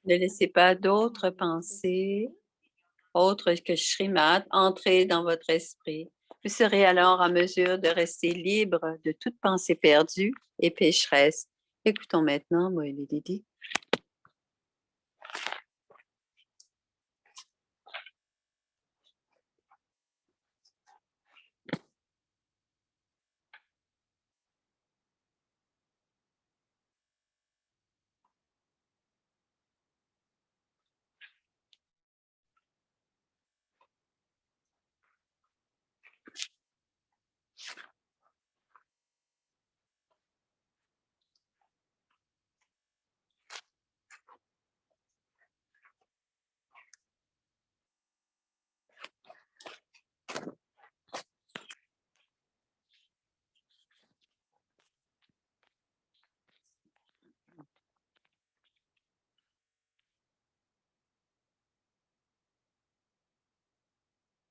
Ne laissez pas d'autres pensées autres que Shrimad entrer dans votre esprit. Vous serez alors en mesure de rester libre de toute pensée perdue et pécheresse. Écoutons maintenant Moïli Didi.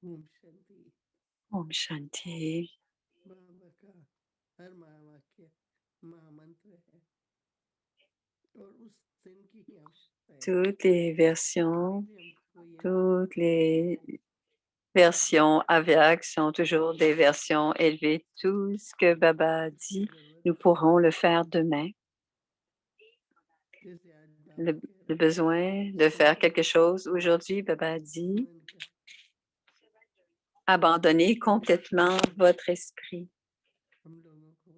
Om Shanti. Om Shanti. बाबा का हर महावाक्य महामंत्र है और उस दिन की ही आवश्यकता है। Toutes les versions, इसलिए हमको ये toutes les versions aviaques sont toujours des versions élevées. Tout ce que Baba dit, nous pourrons le faire demain. जैसे आज बाबा Le, कह le रहे हैं besoin de faire quelque chose. Aujourd'hui, Baba dit, मन का abandonnez complètement votre esprit. हम लोगों को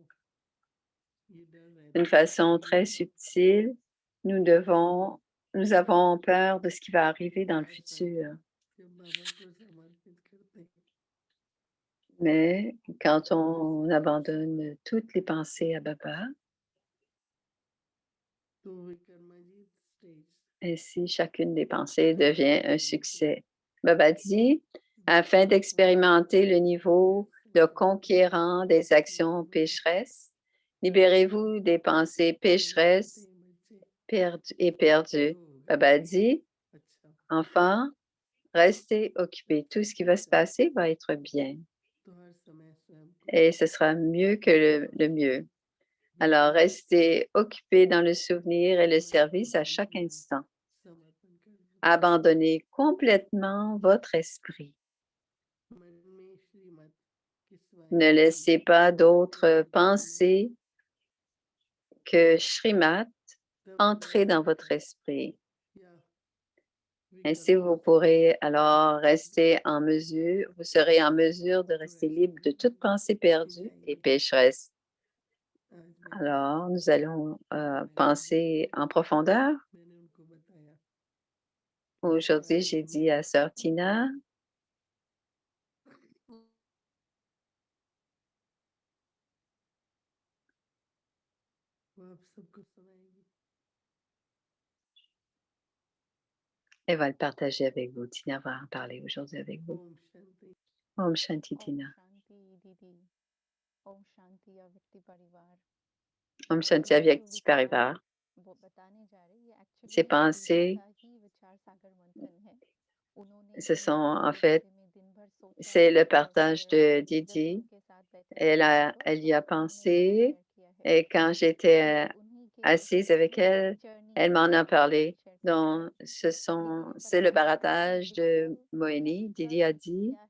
ये डर D'une रहता है façon कि très subtile, nous avons peur de ce qui va arriver dans le futur. जब बाबा को समर्पित करते हैं Mais quand on abandonne toutes les pensées à Baba, तो Vikramajeet stage ainsi chacune des pensées devient un succès. Baba dit, afin d'expérimenter le niveau de conquérant des actions pécheresses, libérez-vous des pensées pécheresses et perdues. Baba dit, अच्छा enfant, restez occupés. Tout ce qui va se passer va être bien तो हर समय स्वयं को et ce sera mieux que le mieux. Alors, restez occupés dans le souvenir et le service à chaque instant. समर्पण कर दो Abandonnez complètement votre esprit. मन में श्रीमत की Ne स्वायत्ता laissez pas d'autres pensées que Shrimat तब entrer dans votre निरंतर esprit. या Ainsi, विकल्पों vous से pourrez alors rester en mesure, vous serez en mesure de rester libre de toute pensée perdue et जाएगी। pécheresse. आज मैंने Alors, nous allons penser en profondeur. मैंने उनको बताया Aujourd'hui, j'ai dit à Sœur Tina, वो आप सबको सुनाएगी। elle va le partager avec vous. Tina va en parler aujourd'hui avec vous. Om Shanti. Om Shanti ओम Tina. शांति दीदी ओम शांति अव्यक्ति परिवार Om Shanti ये जो Avyakti विचार Parivar. वो बताने जा रहे हैं ये Ces एक्चुअली दीदी pensées, का ही विचार सागर मंथन है उन्होंने ce इन sont en बातों के fait, बारे में दिन भर सोचा c'est le और partage फिर de जब Didi. उनके साथ बैठे थे हम सब Elle y तो a उन्होंने मुझे pensé शेयर किया है et quand ये j'étais उन्हीं के assise avec elle, journey elle के m'en a बारे में parlé. शेयर कर रहे Donc, थे दीदी ने c'est le बताया कि baratage de Moini. Didi a dit क्या है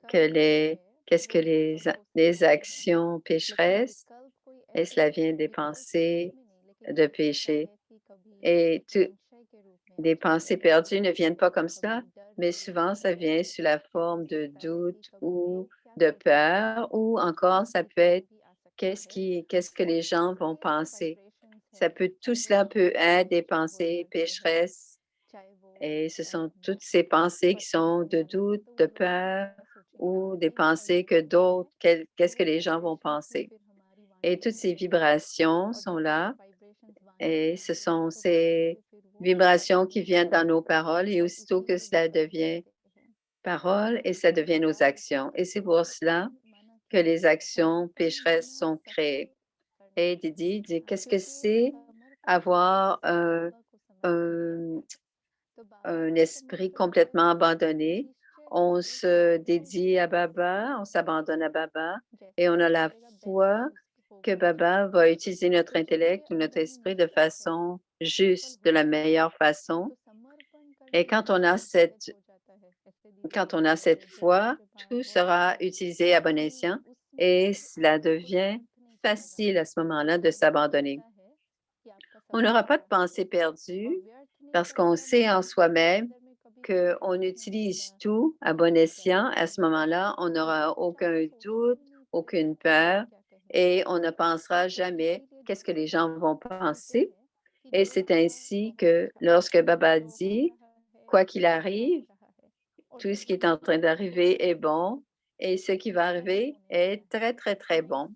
que विकल्प जो है qu'est-ce que वो विकल्पों से les आते हैं actions लेकिन pécheresses, विकल्प कोई et ऐसे cela vient des विकल्प के रूप pensées में नहीं लेकिन de हो सकता péché. है कि कभी Et संशय के रूप में आ des जाए pensées perdues ne viennent pas comme कभी ça, डर mais के रूप souvent में ça आ vient जाए sous la हो forme de सकता है कि doute कभी ou लोग क्या de सोचेंगे peur, ou encore ça इसके peut ऊपर être भी आ सकता है qu'est-ce que और les gens vont जितने भी penser. वाइब्रेशंस Ça है peut, tout अंदर cela से peut être des चाहे वो pensées डर से है pécheresses, चाहे वो et ce sont toutes मोक्ष ces pensées qui पद sont मिलने de वाला है doute, तो de वो लोग peur, क्या सोचेंगे ou des जितने भी pensées que वाइब्रेशंस d'autres, हैं तो qu'est-ce que वो les gens vont वाइब्रेशंस ही penser. फिर हमारी Et वाणी toutes ces बनते हैं vibrations और sont जब ये là, वाइब्रेशंस वाणी में et ce बनते हैं sont तो वहीं से ces फिर वो vibrations कर्म qui में viennent dans बदलते nos हैं paroles, et और aussitôt que इसीलिए cela विकल्प devient कहते हैं parole, et ça और devient nos विचार actions. विकल्प Et c'est pour cela माना que क्या les actions समर्पण pécheresses माना sont सत्य créées. करना Et Didi dit, qu'est-ce que क्योंकि c'est समर्पण करने avoir जैसे बाबा को समर्पण किया un, है तो बाबा un को esprit समर्पण करने complètement से abandonné? निश्चय ही On एक se वस्तु को dédie à ग्रहण Baba, करना on है s'abandonne à Baba, et जैसे on वो a la करेगा वैसा foi उसको que होगा Baba va utiliser notre तो जो मेरे intellect ou notre अंदर ही esprit de निश्चय है façon juste de la meilleure façon. Et quand on a cette foi, tout sera utilisé à bon escient et cela devient facile à ce moment-là de s'abandonner. On n'aura pas de pensée perdue parce qu'on sait en soi-même qu'on utilise tout à bon escient. À ce moment-là, on n'aura aucun doute, aucune peur et on ne pensera jamais qu'est-ce que les gens vont penser. Et c'est ainsi que lorsque Baba dit, quoi qu'il arrive, tout ce qui est en train d'arriver est bon et ce qui va arriver est très, très, très bon.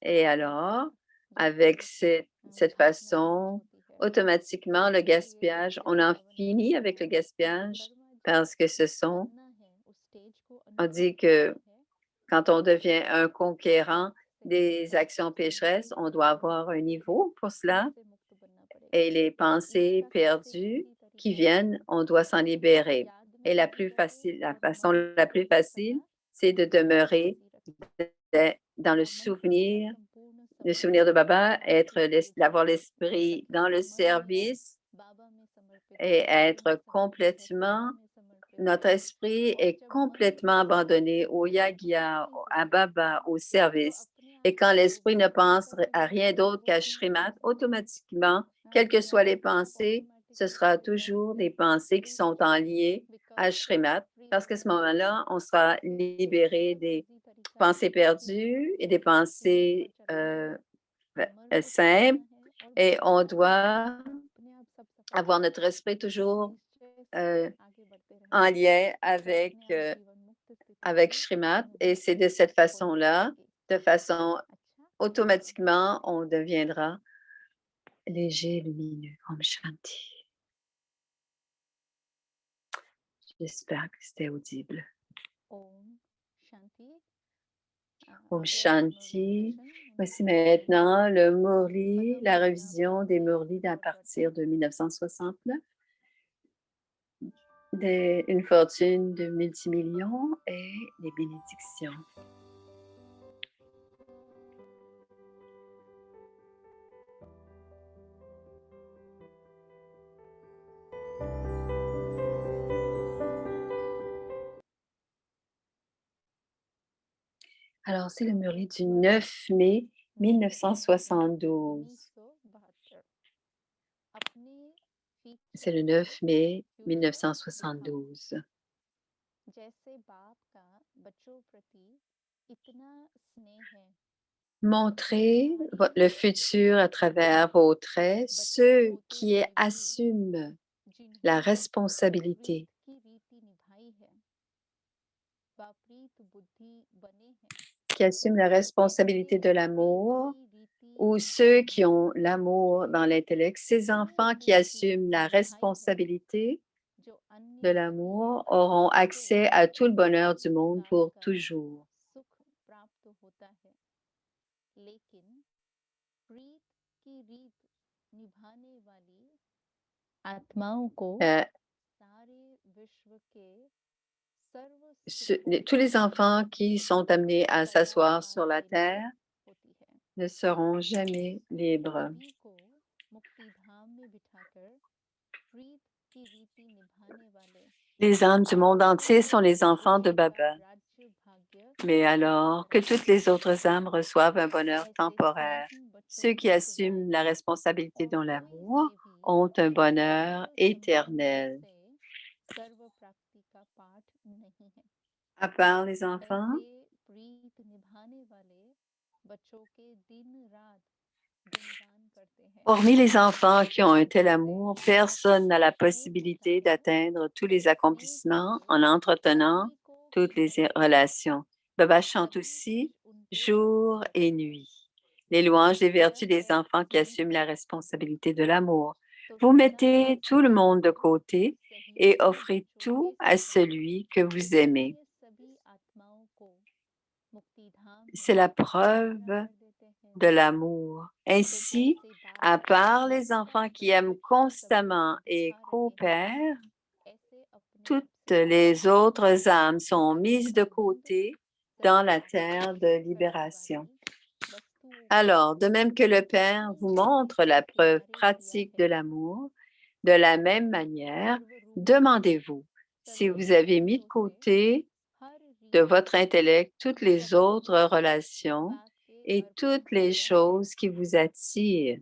Et alors, avec cette façon, automatiquement, le gaspillage, on en finit avec le gaspillage parce que on dit que quand on devient un conquérant des actions pécheresses, on doit avoir un niveau pour cela et les pensées perdues qui viennent, on doit s'en libérer. Et la façon la plus facile, c'est de demeurer dans le souvenir de Baba, d'avoir l'esprit dans le service et être complètement, notre esprit est complètement abandonné au Yagya, à Baba, au service. Et quand l'esprit ne pense à rien d'autre qu'à Shrimat, automatiquement, quelles que soient les pensées, ce sera toujours des pensées qui sont en lien à Shrimat, parce qu'à ce moment-là, on sera libéré des pensées perdues et des pensées simples et on doit avoir notre esprit toujours en lien avec Shrimat et c'est de cette façon-là, de façon automatiquement, on deviendra léger, lumineux. Om Shanti. J'espère que c'était audible. Om Shanti. Voici maintenant le Murli, la révision des Murlis à partir de 1969. Une fortune de multimillions et les bénédictions. Alors, c'est le Murli du 9 mai 1972. C'est le 9 mai 1972. Montrez le futur à travers vos traits, ceux qui assument la responsabilité. Qui assument la responsabilité de l'amour ou ceux qui ont l'amour dans l'intellect. Ces enfants qui assument la responsabilité de l'amour auront accès à tout le bonheur du monde pour toujours. Tous les enfants qui sont amenés à s'asseoir sur la terre ne seront jamais libres. Les âmes du monde entier sont les enfants de Baba. Mais alors que toutes les autres âmes reçoivent un bonheur temporaire, ceux qui assument la responsabilité dans l'amour ont un bonheur éternel. À part les enfants, hormis les enfants qui ont un tel amour, personne n'a la possibilité d'atteindre tous les accomplissements en entretenant toutes les relations. Baba chante aussi jour et nuit les louanges des vertus des enfants qui assument la responsabilité de l'amour. Vous mettez tout le monde de côté et offrez tout à celui que vous aimez. C'est la preuve de l'amour. Ainsi, à part les enfants qui aiment constamment et coopèrent, toutes les autres âmes sont mises de côté dans la terre de libération. Alors, de même que le Père vous montre la preuve pratique de l'amour, de la même manière, demandez-vous si vous avez mis de côté de votre intellect toutes les autres relations et toutes les choses qui vous attirent.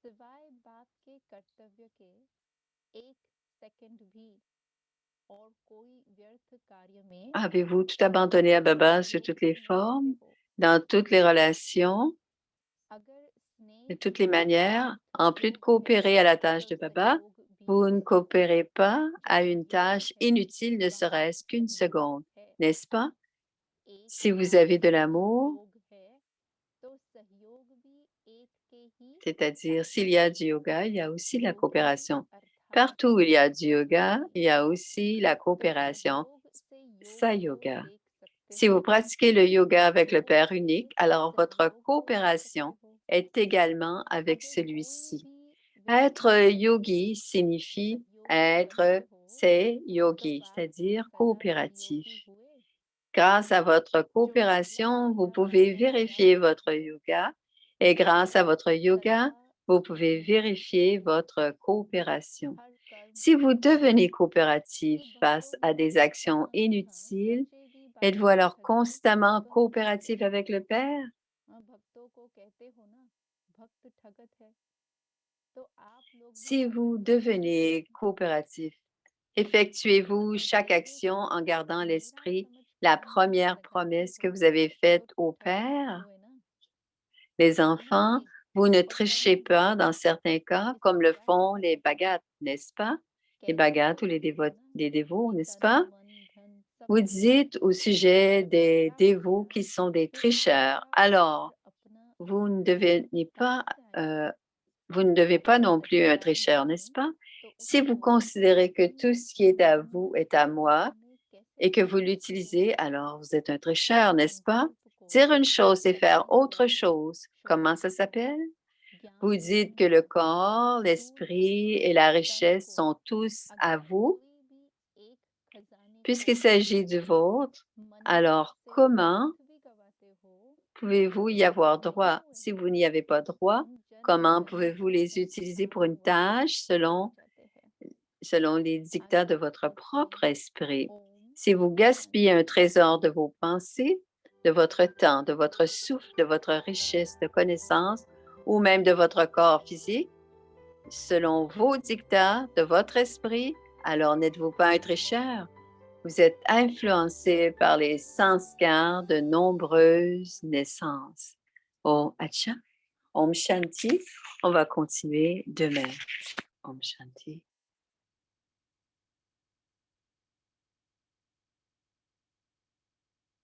सिवाय बाप के कर्तव्य के एक सेकंड भी और कोई व्यर्थ कार्य में Avez-vous tout abandonné à Baba sous toutes les formes, dans toutes les relations, अगर de स्नेह toutes les manières? En plus de coopérer à la tâche de Baba, vous ne coopérez pas à une tâche inutile, ne serait-ce qu'une seconde, n'est-ce pas? Si vous avez de l'amour, c'est-à-dire s'il y a du yoga, il y a aussi la coopération. Partout où il y a du yoga, il y a aussi la coopération, sa yoga. Si vous pratiquez le yoga avec le Père unique, alors votre coopération est également avec celui-ci. Être yogi signifie être c'est yogi, c'est-à-dire coopératif. Grâce à votre coopération, vous pouvez vérifier votre yoga et grâce à votre yoga, vous pouvez vérifier votre coopération. Si vous devenez coopératif face à des actions inutiles, êtes-vous alors constamment coopératif avec le Père? Si vous devenez coopératif, effectuez-vous chaque action en gardant à l'esprit la première promesse que vous avez faite au Père? Les enfants, vous ne trichez pas dans certains cas, comme le font les bhagats, n'est-ce pas? Les bhagats ou les dévots, n'est-ce pas? Vous dites au sujet des dévots qui sont des tricheurs. Alors, vous ne devez pas non plus un tricheur, n'est-ce pas? Si vous considérez que tout ce qui est à vous est à moi et que vous l'utilisez, alors vous êtes un tricheur, n'est-ce pas? Dire une chose et faire autre chose, comment ça s'appelle? Vous dites que le corps, l'esprit et la richesse sont tous à vous. Puisqu'il s'agit du vôtre, alors comment pouvez-vous y avoir droit? Si vous n'y avez pas droit, comment pouvez-vous les utiliser pour une tâche selon les dictats de votre propre esprit? Si vous gaspillez un trésor de vos pensées, de votre temps, de votre souffle, de votre richesse de connaissances ou même de votre corps physique, selon vos dictats de votre esprit, alors n'êtes-vous pas un tricheur? Vous êtes influencé par les sanskars de nombreuses naissances. Om Acha, Om Shanti. On va continuer demain. Om Shanti.